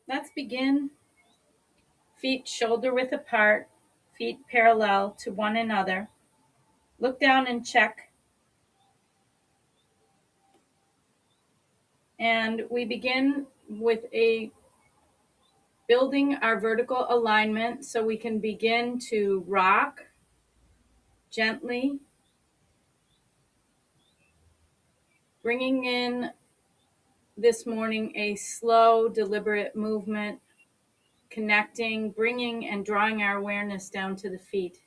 Let's begin. Feet shoulder width apart, feet parallel to one another. Look down and check. And we begin with building our vertical alignment so we can begin to rock gently, bringing in this morning a slow, deliberate movement, connecting, bringing and drawing our awareness down to the feet.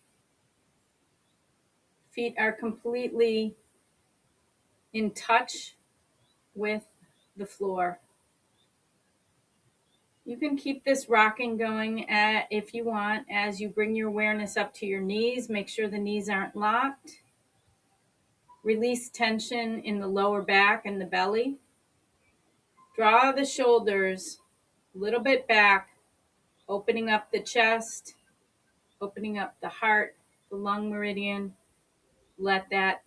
Feet are completely in touch with the floor. You can keep this rocking going if you want as you bring your awareness up to your knees. Make sure the knees aren't locked. Release tension in the lower back and the belly. Draw the shoulders a little bit back, opening up the chest, opening up the heart, the lung meridian. Let that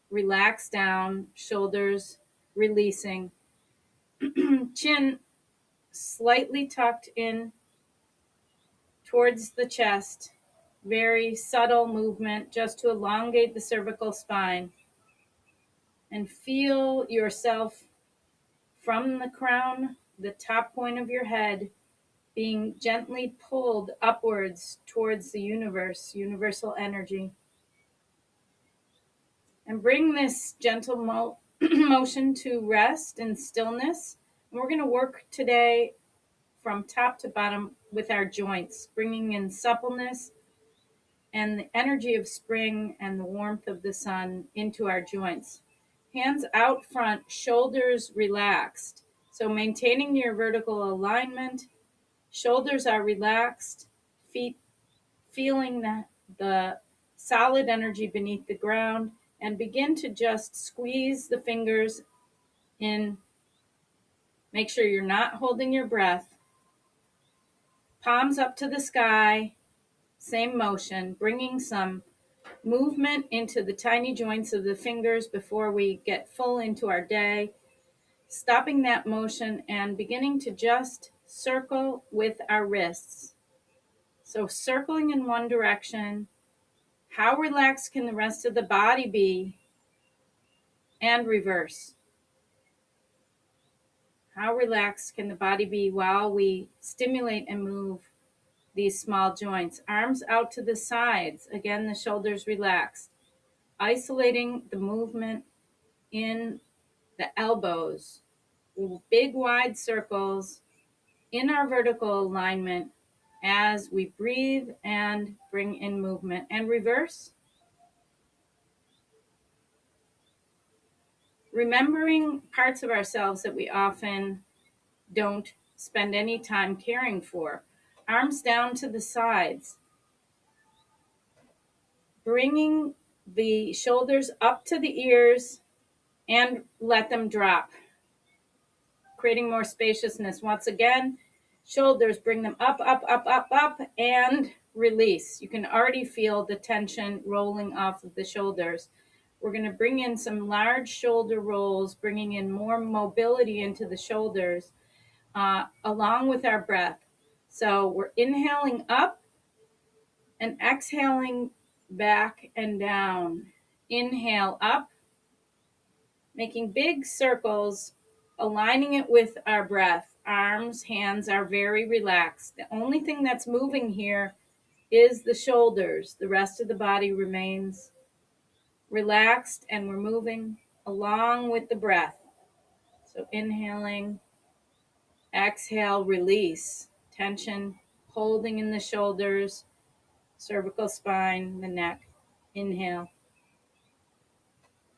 relax down, shoulders releasing. Chin slightly tucked in towards the chest. Very subtle movement just to elongate the cervical spine. And feel yourself from the crown, the top point of your head, being gently pulled upwards towards the universe, universal energy. And bring this gentle motion to rest and stillness. And we're going to work today from top to bottom with our joints, bringing in suppleness and the energy of spring and the warmth of the sun into our joints. Hands out front, shoulders relaxed. So maintaining your vertical alignment, shoulders are relaxed, feet feeling the solid energy beneath the ground, and begin to just squeeze the fingers in. Make sure you're not holding your breath. Palms up to the sky, same motion, bringing some movement into the tiny joints of the fingers before we get full into our day. Stopping that motion and beginning to just circle with our wrists. So circling in one direction. How relaxed can the rest of the body be? And reverse. How relaxed can the body be while we stimulate and move these small joints? Arms out to the sides. Again, the shoulders relaxed. Isolating the movement in the elbows. Big wide circles in our vertical alignment as we breathe and bring in movement. And reverse. Remembering parts of ourselves that we often don't spend any time caring for. Arms down to the sides. Bringing the shoulders up to the ears and let them drop. Creating more spaciousness. Once again, shoulders, bring them up, up, up, up, up, and release. You can already feel the tension rolling off of the shoulders. We're going to bring in some large shoulder rolls, bringing in more mobility into the shoulders, along with our breath. So we're inhaling up and exhaling back and down. Inhale up, making big circles, aligning it with our breath. Arms, hands are very relaxed. The only thing that's moving here is the shoulders. The rest of the body remains relaxed, and we're moving along with the breath. So inhaling, exhale, release. Tension, holding in the shoulders, cervical spine, the neck. Inhale,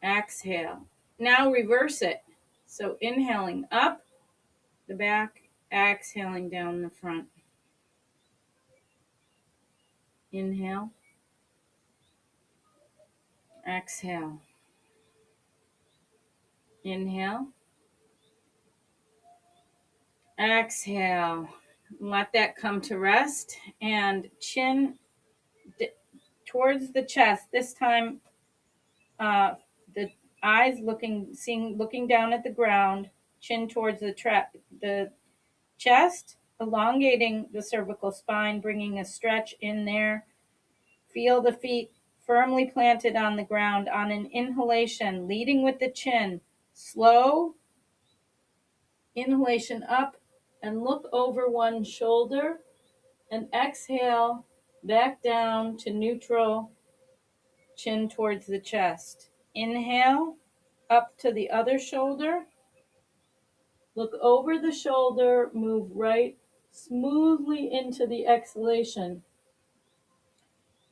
exhale. Now reverse it. So inhaling up the back, exhaling down the front. Inhale, exhale. Inhale, exhale. Let that come to rest, and chin towards the chest. This time, the eyes looking down at the ground, chin towards the chest, elongating the cervical spine, bringing a stretch in there. Feel the feet firmly planted on the ground on an inhalation, leading with the chin. Slow inhalation up and look over one shoulder, and exhale back down to neutral, chin towards the chest. Inhale up to the other shoulder. Look over the shoulder, move right smoothly into the exhalation.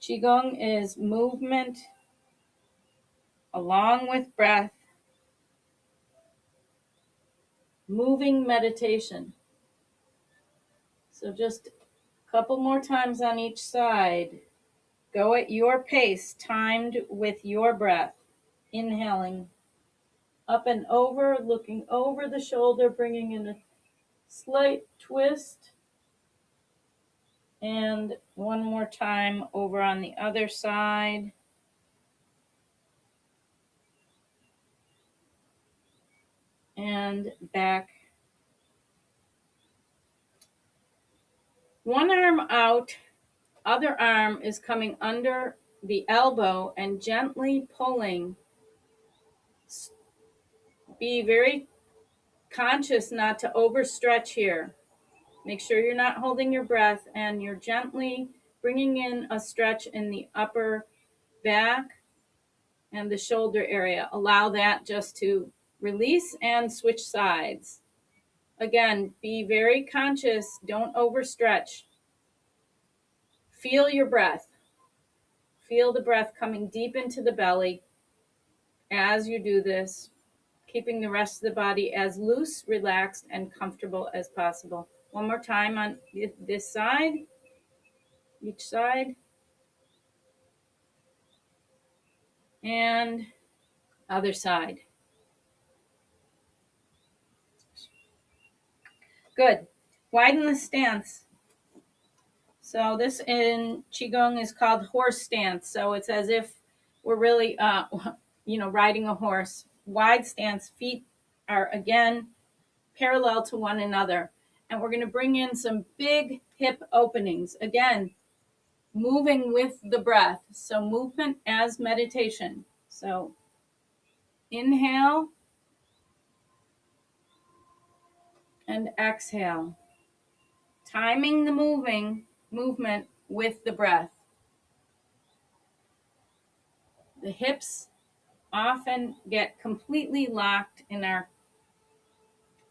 Qigong is movement along with breath, moving meditation. So just a couple more times on each side. Go at your pace, timed with your breath. Inhaling up and over, looking over the shoulder, bringing in a slight twist. And one more time over on the other side. And back. One arm out, other arm is coming under the elbow and gently pulling. Be very conscious not to overstretch here. Make sure you're not holding your breath and you're gently bringing in a stretch in the upper back and the shoulder area. Allow that just to release and switch sides. Again, be very conscious. Don't overstretch. Feel your breath. Feel the breath coming deep into the belly as you do this, keeping the rest of the body as loose, relaxed, and comfortable as possible. One more time on this side, each side, and other side. Good. Widen the stance. So this in Qigong is called horse stance. So it's as if we're really, riding a horse. Wide stance. Feet are, again, parallel to one another. And we're going to bring in some big hip openings. Again, moving with the breath. So movement as meditation. So inhale and exhale. Timing the movement with the breath. The hips often get completely locked in our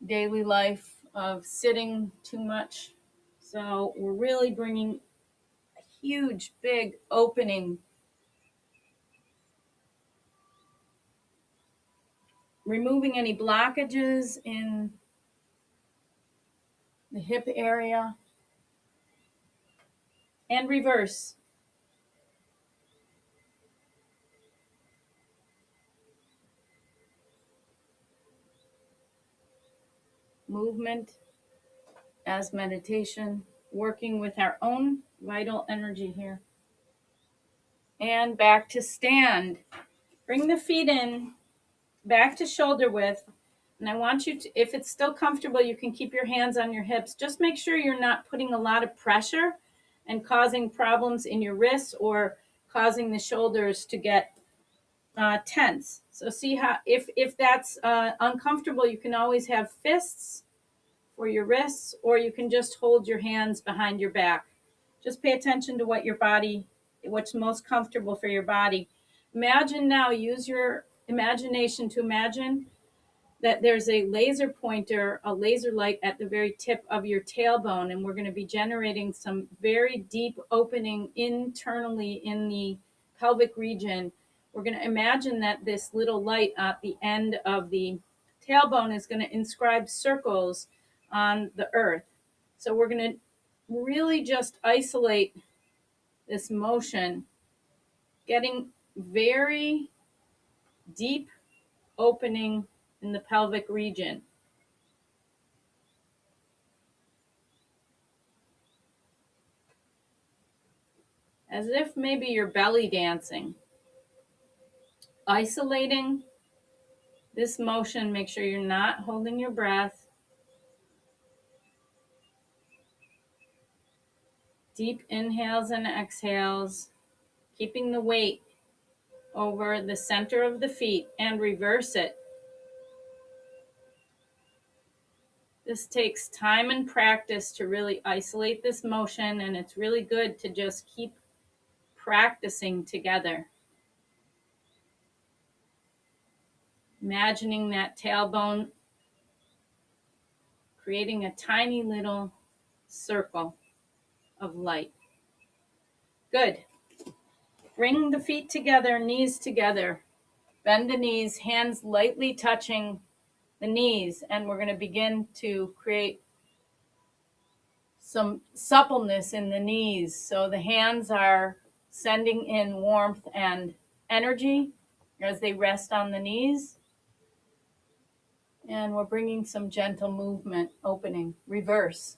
daily life of sitting too much. So we're really bringing a huge, big opening, removing any blockages in the hip area, and reverse. Movement as meditation, working with our own vital energy here. And back to stand. Bring the feet in, back to shoulder width. And I want you to, if it's still comfortable, you can keep your hands on your hips. Just make sure you're not putting a lot of pressure and causing problems in your wrists or causing the shoulders to get tense. So see how, if that's uncomfortable, you can always have fists for your wrists, or you can just hold your hands behind your back. Just pay attention to what's most comfortable for your body. Imagine now, use your imagination to imagine that there's a laser pointer, a laser light at the very tip of your tailbone, and we're going to be generating some very deep opening internally in the pelvic region. We're going to imagine that this little light at the end of the tailbone is going to inscribe circles on the earth. So we're going to really just isolate this motion, getting very deep opening in the pelvic region. As if maybe you're belly dancing. Isolating this motion, make sure you're not holding your breath. Deep inhales and exhales, keeping the weight over the center of the feet, and reverse it. This takes time and practice to really isolate this motion, and it's really good to just keep practicing together. Imagining that tailbone creating a tiny little circle of light. Good. Bring the feet together, knees together. Bend the knees, hands lightly touching the knees, and we're going to begin to create some suppleness in the knees. So the hands are sending in warmth and energy as they rest on the knees. And we're bringing some gentle movement, opening, reverse.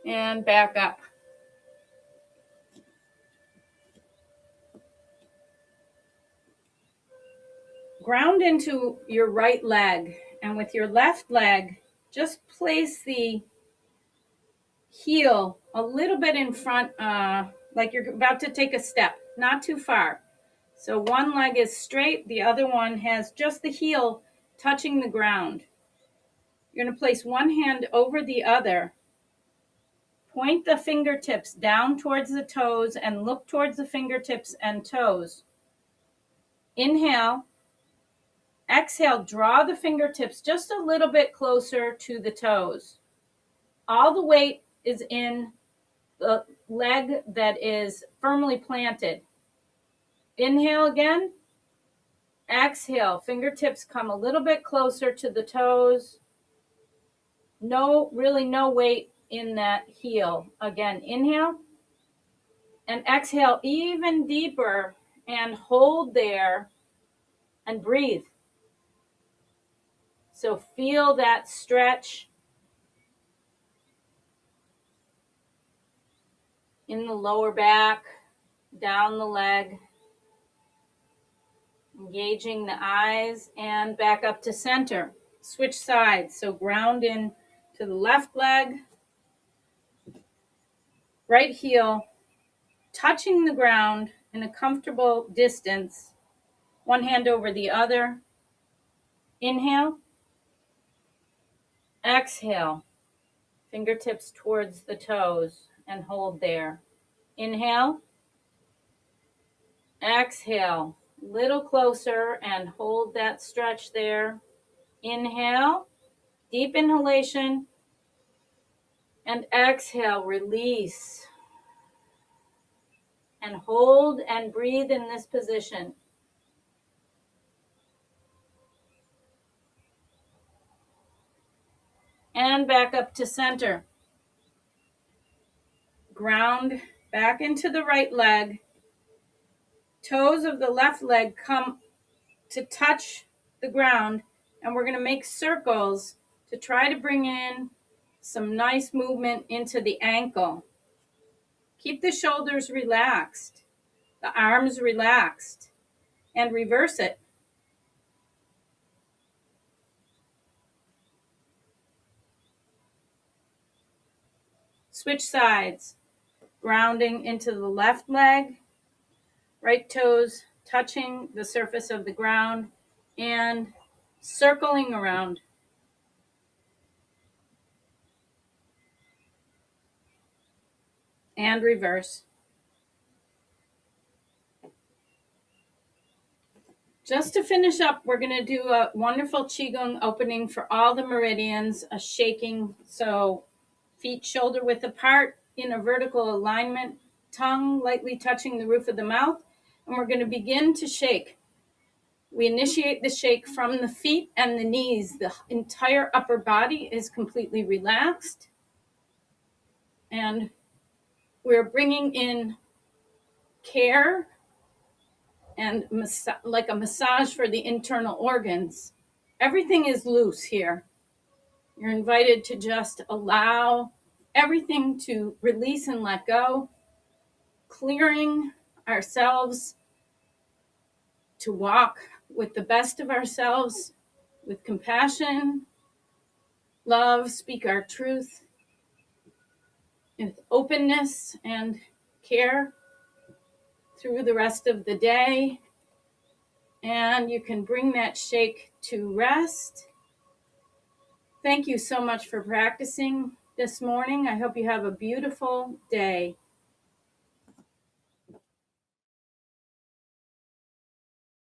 And back up. Ground into your right leg, and with your left leg, just place the heel a little bit in front, like you're about to take a step, not too far. So one leg is straight, the other one has just the heel touching the ground. You're going to place one hand over the other. Point the fingertips down towards the toes and look towards the fingertips and toes. Inhale. Exhale, draw the fingertips just a little bit closer to the toes. All the weight is in the leg that is firmly planted. Inhale again. Exhale, fingertips come a little bit closer to the toes. No weight in that heel. Again, inhale and exhale even deeper and hold there and breathe. So feel that stretch in the lower back, down the leg, engaging the eyes, and back up to center. Switch sides. So ground in to the left leg, right heel, touching the ground in a comfortable distance. One hand over the other. Inhale. Exhale. Fingertips towards the toes and hold there. Inhale. Exhale. Little closer and hold that stretch there. Inhale. Deep inhalation. And exhale. Release. And hold and breathe in this position. And back up to center. Ground back into the right leg. Toes of the left leg come to touch the ground, and we're going to make circles to try to bring in some nice movement into the ankle. Keep the shoulders relaxed, the arms relaxed, and reverse it. Switch sides. Grounding into the left leg, right toes touching the surface of the ground, and circling around. And reverse. Just to finish up, we're going to do a wonderful Qigong opening for all the meridians, a shaking. So feet shoulder width apart in a vertical alignment, tongue lightly touching the roof of the mouth. And we're going to begin to shake. We initiate the shake from the feet and the knees. The entire upper body is completely relaxed. And we're bringing in care and like a massage for the internal organs. Everything is loose here. You're invited to just allow everything to release and let go, clearing ourselves to walk with the best of ourselves, with compassion, love, speak our truth, with openness and care through the rest of the day. And you can bring that shake to rest. Thank you so much for practicing this morning. I hope you have a beautiful day.